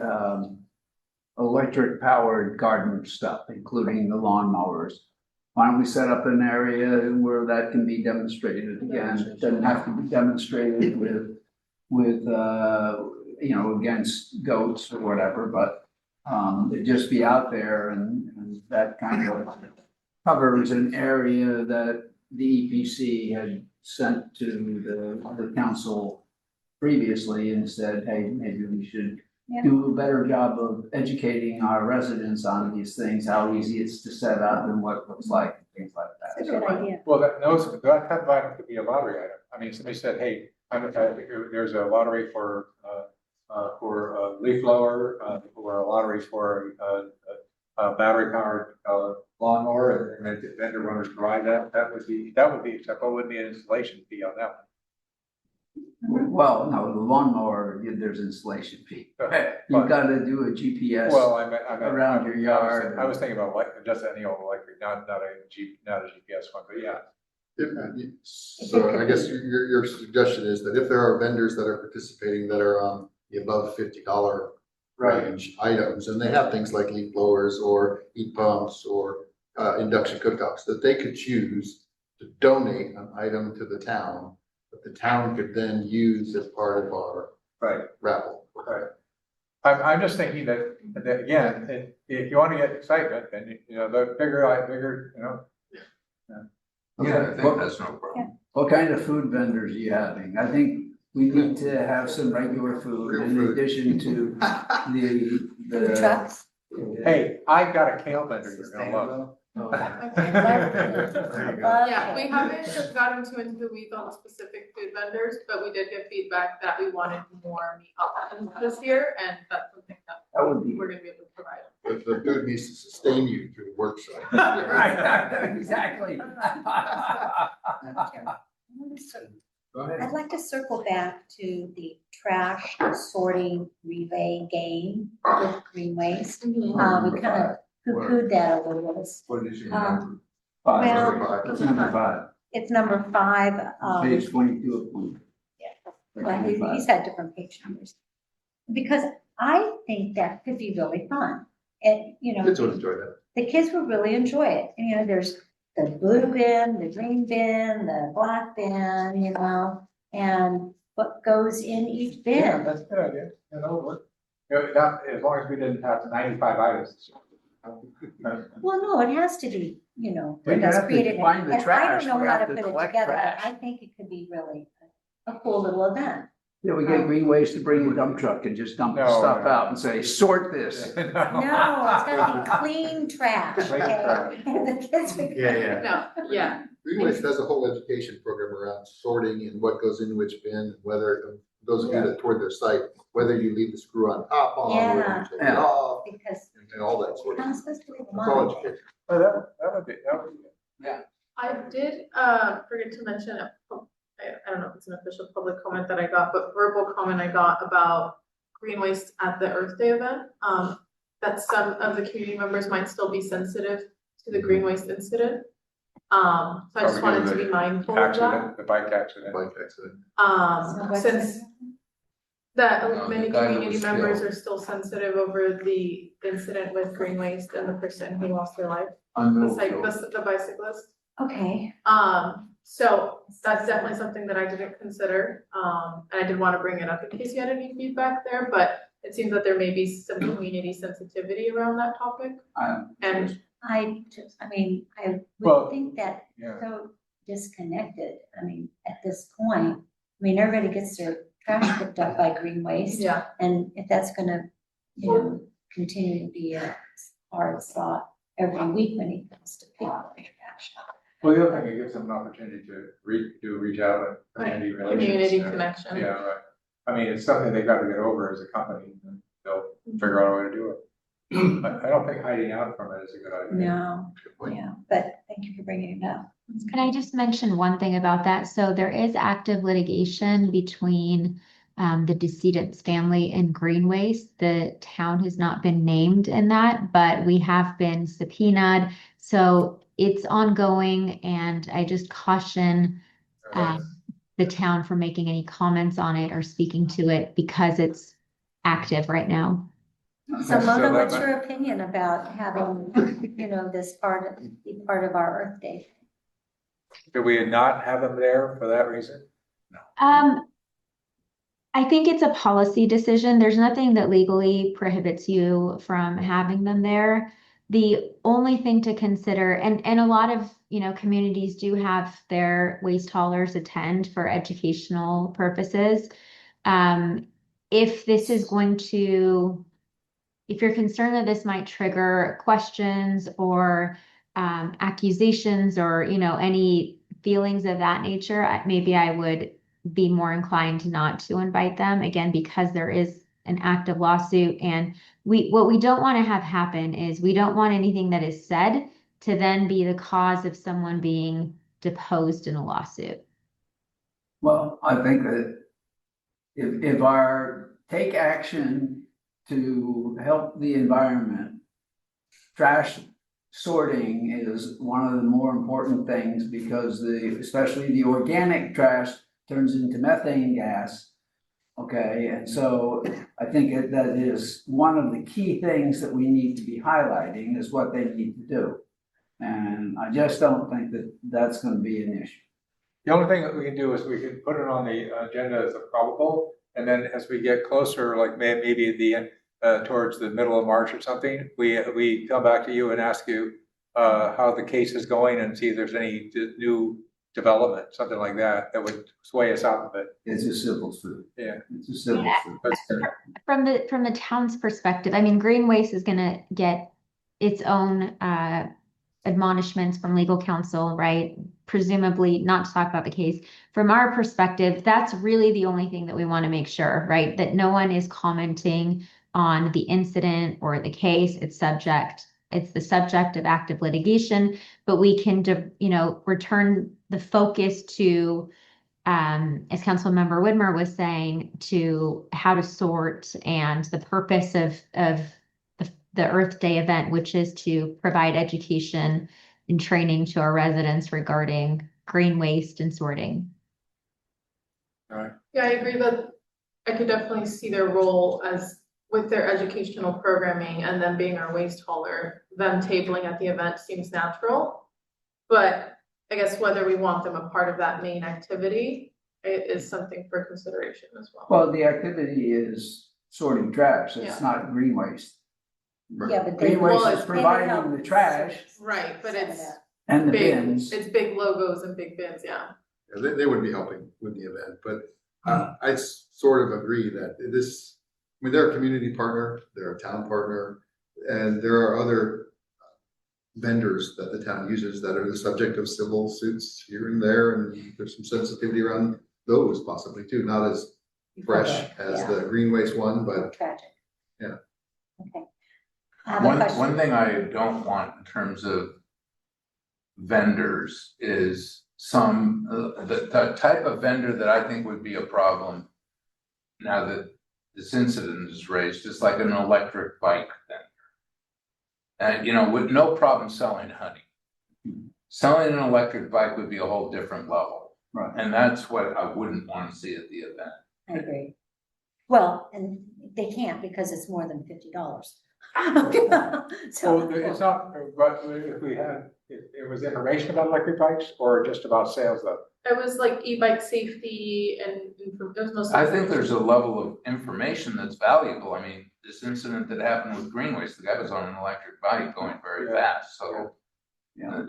electric powered garden stuff, including the lawnmowers. why don't we set up an area where that can be demonstrated again? It doesn't have to be demonstrated with, against goats or whatever, but, it just be out there and that kind of covers an area that the EPC had sent to the council previously and said, hey, maybe we should Yeah. do a better job of educating our residents on these things, how easy it's to set up and what it looks like, and things like It's a that. good idea. Well, that type of item could be a lottery item. I mean, somebody said, hey, there's a lottery for a leaf blower, or a lottery for a battery powered lawnmower, and the vendor wanted to provide that, that would be acceptable, wouldn't be an installation fee on that Well, no, the lawnmower, there's installation fee. one. You've got to do a GPS. Well, I meant. around your yard. I was thinking about like, just any old electric, not a GPS one, but yeah. So I guess your suggestion is that if there are vendors that are participating that are on the above $50 range items, and they have things like leaf blowers or heat pumps or induction cooktops, that they could choose to donate an item to the town, that the town could then use as part of our Right. raffle. Right. I'm just thinking that again, if you want to get excitement, then, the bigger, Yeah, I think that's no problem. What kind of food vendors are you having? I think we need to have some regular food Real in food. addition to Food the. trucks. hey, I've got a kale vendor you're gonna love. Yeah, we haven't gotten too into the weeds on the specific food vendors, but we did get feedback that we wanted more meat options this year, and that's something that That would be. we're gonna be able to provide. But the food needs to sustain you through the work site. Right, exactly. Go ahead. I'd like to circle back to the trash sorting relay game with green waste. We kind of poo-pooed that a little bit. What is your Um, number? Well, That's number 5, it's number 5. page 22 of 20. Well, he's had different page numbers. Because I think that could be really fun. And, Kids would enjoy that. the kids would really enjoy it. And, there's the blue bin, the green bin, the black bin, and what goes in each Yeah, bin. that's a good idea. As long as we didn't have 95 items. Well, no, it has to be, Well, you that's have to created. find the And I trash. don't know We how have to to put it collect together, but trash. I think it could be really a cool little event. Yeah, we get green waste to bring a dump truck and just dump the No, stuff no. out and say, sort this. No, it's gotta be clean trash, Clean okay? trash. The kids would. No, yeah, Green Waste has a whole education program around sorting and what goes in which bin, and whether, those of you that toward their site, whether you leave the screw on top on, whether you take it Yeah. off, Because and all that sort you're of. not supposed to leave them It's all on. education. Oh, that would be good. I did, forget to mention, I don't know if it's an official public comment that I got, but verbal comment I got about green waste at the Earth Day event. That some of the community members might still be sensitive to the green waste incident. So I just Because wanted of to be the mindful of that. Accident, the bike accident. Bike accident. So what's Since it? that the many guy who community was members killed. are still sensitive over the incident with green waste and the person who lost their life, the Unmoved. the bicyclist. Okay, So that's definitely something that I didn't consider, and I did want to bring it up in case you had any feedback there, but it seems that there may be some community sensitivity around that topic, and I Well, would think that Yeah. so disconnected, at this point. Everybody gets their trash picked up by green waste. yeah. And if that's gonna, continue to be a hard thought every week when he comes to pick up the trash. Well, the other thing, it gives them an opportunity to reach out and community relations. Community Yeah. connection. Yeah, right. It's something they've got to get over as a company, and they'll figure out a way to do it. I don't think hiding out from it is a good idea. No, yeah, but thank you for bringing it up. Can I just mention one thing about that? So there is active litigation between the decedent's family and Green Waste. The town has not been named in that, but we have been subpoenaed. So it's ongoing, and I just caution the town from making any comments on it or speaking to it because it's active right now. So So Mona, that what's might- your opinion about having, this be part of our Earth Day? Do we not have them there for that reason? I think it's a policy decision. There's nothing that legally prohibits you from having them there. The only thing to consider, and a lot of, communities do have their waste haulers attend for educational purposes. If this is going to, if you're concerned that this might trigger questions or accusations or, any feelings of that nature, maybe I would be more inclined not to invite them, again, because there is an active lawsuit. And what we don't want to have happen is we don't want anything that is said to then be the cause of someone being deposed in a lawsuit. Well, I think that if our take action to help the environment, trash sorting is one of the more important things because especially the organic trash turns into methane gas. Okay, and so I think that is one of the key things that we need to be highlighting is what they need to do. And I just don't think that that's gonna be an issue. The only thing that we can do is we can put it on the agenda as a probable, and then as we get closer, like maybe at the end, towards the middle of March or something, we come back to you and ask you how the case is going and see if there's any new development, something like that, that would sway us out of it. It's a civil suit. Yeah. It's a civil Yeah. suit. That's good. From the town's perspective, I mean, green waste is gonna get its own admonishments from legal counsel, right? Presumably, not to talk about the case. From our perspective, that's really the only thing that we want to make sure, right? That no one is commenting on the incident or the case. It's the subject of active litigation, but we can, return the focus to, as Councilmember Whitmer was saying, to how to sort and the purpose of the Earth Day event, which is to provide education and training to our residents regarding green waste and sorting. Yeah, I agree that I could definitely see their role as with their educational programming and them being our waste hauler, them tabling at the event seems natural. But I guess whether we want them a part of that main activity, it is something for consideration as well. Well, the activity is sorting trash. Yeah. It's not green waste. Yeah, but they. Green waste Well, is it's providing the trash Right, but it's and the big, bins. it's big logos and big bins, yeah. Yeah, they would be helping with the event, but I sort of agree that they're a community partner, they're a town partner, and there are other vendors that the town uses that are the subject of civil suits here and there, and there's some sensitivity around those possibly too, not as fresh as Yeah. the green waste one, but Tragic. Yeah. Okay. I have a question. One thing I don't want in terms of vendors is the type of vendor that I think would be a problem now that this incident is raised, is like an electric bike vendor. And, with no problem selling honey. Selling an electric bike would be a whole different level. Right. And that's what I wouldn't want to see at the event. I agree. Well, and they can't because it's more than $50. So it's not, but if we had, it was information about electric bikes or just about sales though? It was like e-bike safety and it was mostly. I think there's a level of information that's valuable. I mean, this incident that happened with green waste, the guy was on an electric bike going very fast, so. Yeah.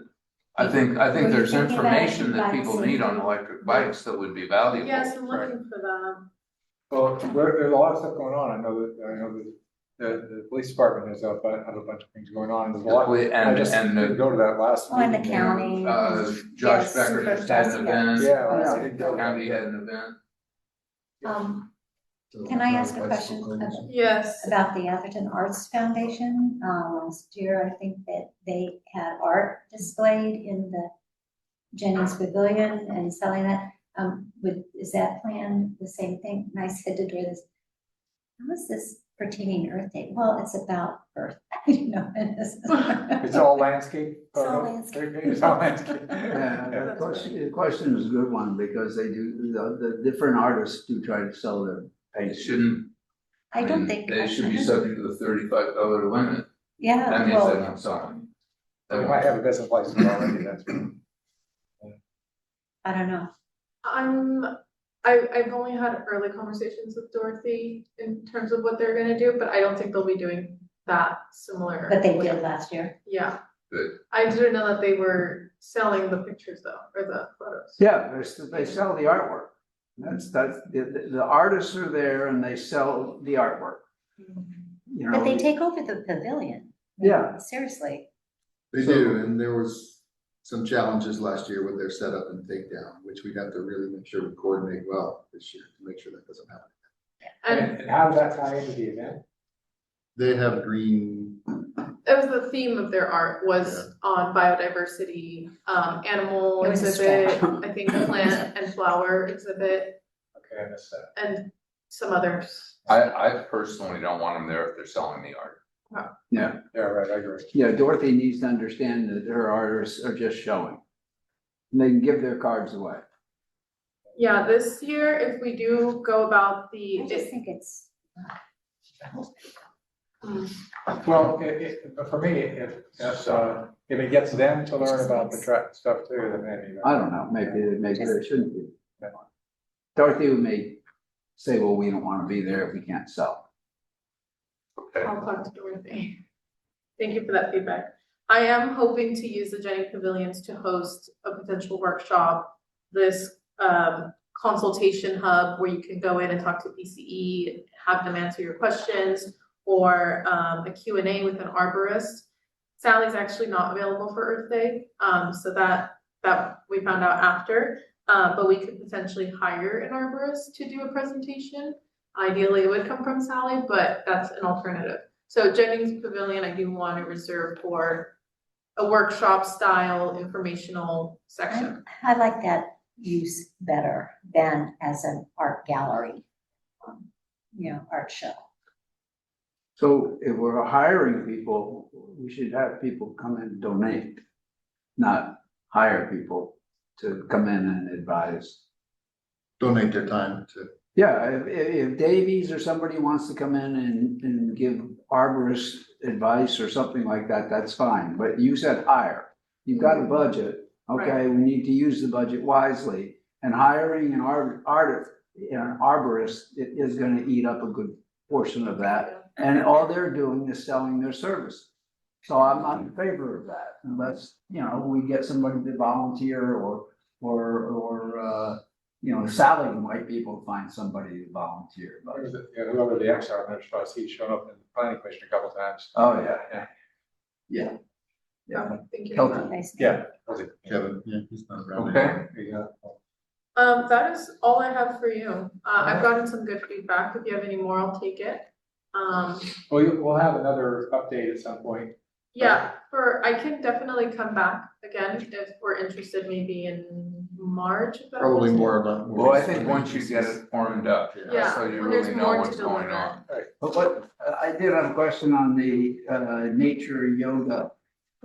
I think Were you there's thinking about information that e-bike people need on safety? electric bikes that would be valuable. Yes, I'm looking for that. Well, there's a lot of stuff going on. I know that the police department has a bunch of things going on. There's a lot. I just didn't go to that last Oh, and the meeting. county. Josh Yes, Becker just had an event. Yeah. Yeah. I didn't go. County had an event. Can I ask a question Yes, about the Atherton Arts Foundation? Last year, I think that they had art displayed in the Jennings Pavilion and selling that. Is that planned the same thing? And I said to Dory this, how is this pertaining to Earth Day? Well, it's about Earth, It's all landscape. It's all landscape. It's all landscape. Yeah, the question is a good one because they do, the different artists do try to sell their It paintings. shouldn't, I don't think. They should be subject to the $35 limit. Yeah, That means they're well, not selling. They might have a business license already, that's. I don't know. I've only had early conversations with Dorothy in terms of what they're gonna do, but I don't think they'll be doing that similar. But they did last year. Yeah. Good. I didn't know that they were selling the pictures though, or the photos. Yeah, they sell the artwork. The artists are there and they sell the artwork, you know. But they take over the pavilion. Yeah. Seriously. They do, and there was some challenges last year with their setup and takedown, which we'd have to really make sure we coordinate well this year to make sure that doesn't happen. And And how does that tie into the event? They have green, it was the theme of their art was on biodiversity, animal It was a exhibit, stretch. I think plant and flower exhibit, Okay, I missed that. and some others. I personally don't want them there if they're selling the art. Yeah, Yeah, right, I agree. yeah, Dorothy needs to understand that her artists are just showing. And they can give their cards away. Yeah, this year, if we do go about the. I just think it's. Well, but for me, if it gets them to learn about the track stuff too, then maybe. I don't know, maybe there shouldn't be. Dorothy may say, well, we don't wanna be there if we can't sell. Okay. I'll talk to Dorothy. Thank you for that feedback. I am hoping to use the Jennings Pavilions to host a potential workshop, this consultation hub where you can go in and talk to PCE, have them answer your questions, or a Q&A with an arborist. Sally's actually not available for Earth Day, so that we found out after, but we could potentially hire an arborist to do a presentation. Ideally, it would come from Sally, but that's an alternative. So Jennings Pavilion, I do want to reserve for a workshop style informational section. I like that use better than as an art gallery, art show. So if we're hiring people, we should have people come and donate, not hire people to come in and advise. donate their time to, Yeah, if Davies or somebody wants to come in and give arborist advice or something like that, that's fine, but you said hire. You've got a budget, okay, we need to use the budget wisely, and hiring an arborist is gonna eat up a good portion of that. And all they're doing is selling their service. So I'm not in favor of that unless, we get somebody to volunteer or Sally might be able to find somebody to volunteer, but. Whoever the XR minister was, he's shown up in the planning commission a couple times. Oh, yeah. Yeah. Yeah. Thank you. Kelton. Nice. Yeah. Kevin, yeah, he's not around. Okay. Yeah. That is all I have for you. I've gotten some good feedback. If you have any more, I'll take it. Well, we'll have another update at some point. Yeah, I can definitely come back again if we're interested, maybe in March. if that Probably works. more about. Well, I think once you get it formed up, Yeah, so you when there's really know more to what's going deliver. on. But what, I did have a question on the nature yoga.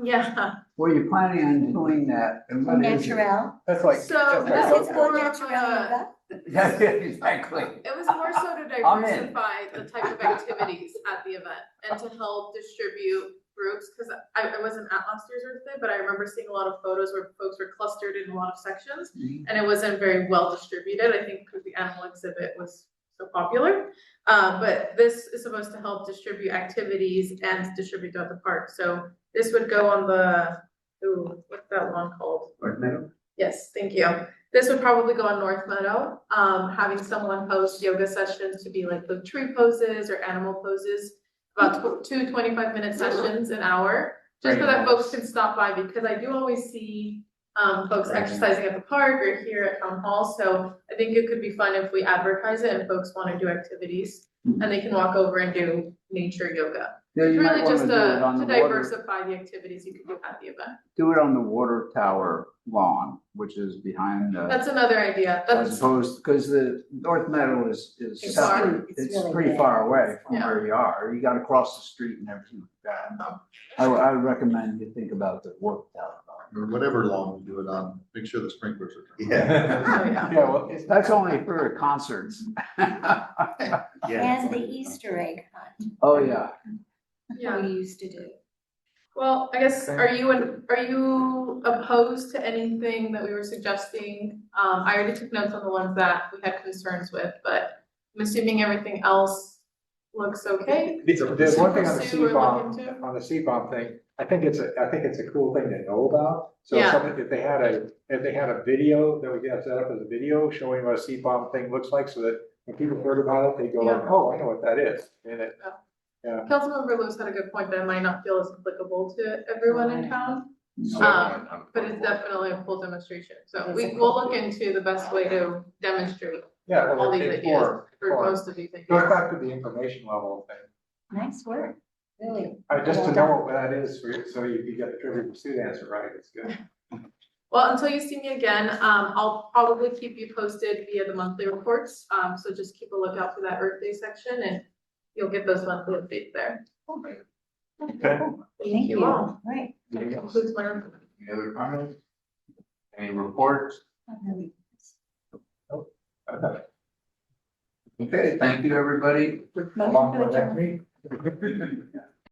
Yeah, Were you planning on doing that? And what is it? Natural. That's like. so that's like- It's called natural uh, yoga. Yeah, exactly. it was more so to I'm in. diversify the type of activities at the event and to help distribute groups, because I wasn't at last year's Earth Day, but I remember seeing a lot of photos where folks were clustered in a lot of sections, and it wasn't very well distributed, I think because the animal exhibit was so popular. But this is supposed to help distribute activities and distribute throughout the park, so this would go on what's that one called? North Meadow? Yes, thank you. This would probably go on North Meadow, having someone host yoga sessions to be like the tree poses or animal poses, about 2 25-minute sessions an hour, just so that folks can stop by, because I do always see folks exercising at the park or here at town hall, so I think it could be fun if we advertise it and folks want to do activities, and they can walk over and do nature yoga. Yeah, It's you might really wanna just do it on to the water, diversify the activities you could do at the event. do it on the water tower lawn, which is behind the. That's another idea. As That's, opposed, because the North Meadow is It's separate, far- it's it's really pretty big. far away from Yeah. where you are, you gotta cross the street and everything like that. Oh. I would recommend you think about the work tower. or whatever lawn you do it on, make sure the sprinklers are. turned on. Yeah. Oh, yeah. Yeah, well, it's. That's only for concerts. And the Easter egg hunt. Oh, yeah. Yeah. We used to do. Well, I guess, are you opposed to anything that we were suggesting? I already took notes on the ones that we had concerns with, but I'm assuming everything else looks okay. There's one thing on the Pursue or look C-bomb, into? on the C-bomb thing, I think it's a cool thing to know about. So Yeah. something, if they had a video that we could have set up as a video showing what a C-bomb thing looks like, so that when people heard about it, they go like, Yeah. oh, I know what that is. And it, Councilmember Lewis had a good point that it might not feel as applicable to everyone in town, but it's definitely a full demonstration. So we'll look into the best way to demonstrate yeah. all these ideas, or most of these Goes ideas. back to the information level thing. Nice work, really. Just to Well know done. what that is, so you can get the Trivial Pursuit answer right, it's good. Well, until you see me again, I'll probably keep you posted via the monthly reports. So just keep a lookout for that Earth Day section and you'll get those monthly updates there. Okay. Thank you all. Right. That concludes my report. Any other comments? Any reports? Okay, thank you, everybody. Motion to adjourn. Next week.